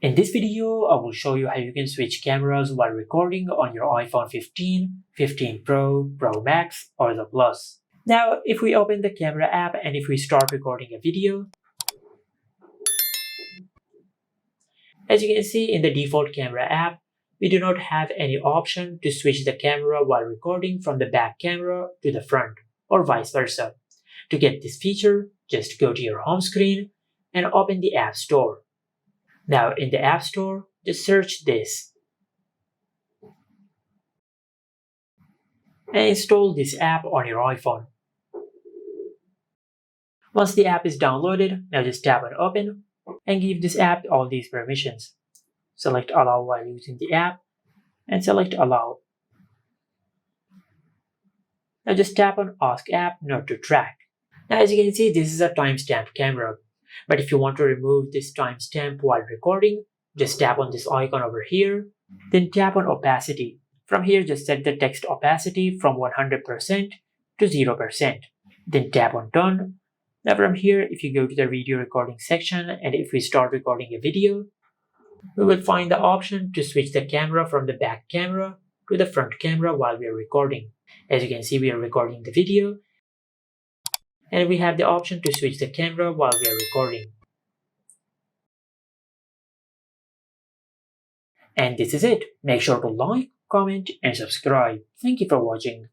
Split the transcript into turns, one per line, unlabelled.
In this video, I will show you how you can switch cameras while recording on your iPhone 15, 15 Pro, Pro Max, or the Plus. Now, if we open the camera app and if we start recording a video, as you can see in the default camera app, we do not have any option to switch the camera while recording from the back camera to the front, or vice versa. To get this feature, just go to your home screen and open the App Store. Now in the App Store, just search this and install this app on your iPhone. Once the app is downloaded, now just tap on Open and give this app all these permissions. Select Allow while using the app and select Allow. Now just tap on Ask App Not to Track. Now as you can see, this is a timestamp camera. But if you want to remove this timestamp while recording, just tap on this icon over here, then tap on Opacity. From here, just set the text opacity from 100% to 0%. Then tap on Done. Now from here, if you go to the video recording section and if we start recording a video, we will find the option to switch the camera from the back camera to the front camera while we are recording. As you can see, we are recording the video and we have the option to switch the camera while we are recording. And this is it. Make sure to like, comment, and subscribe. Thank you for watching.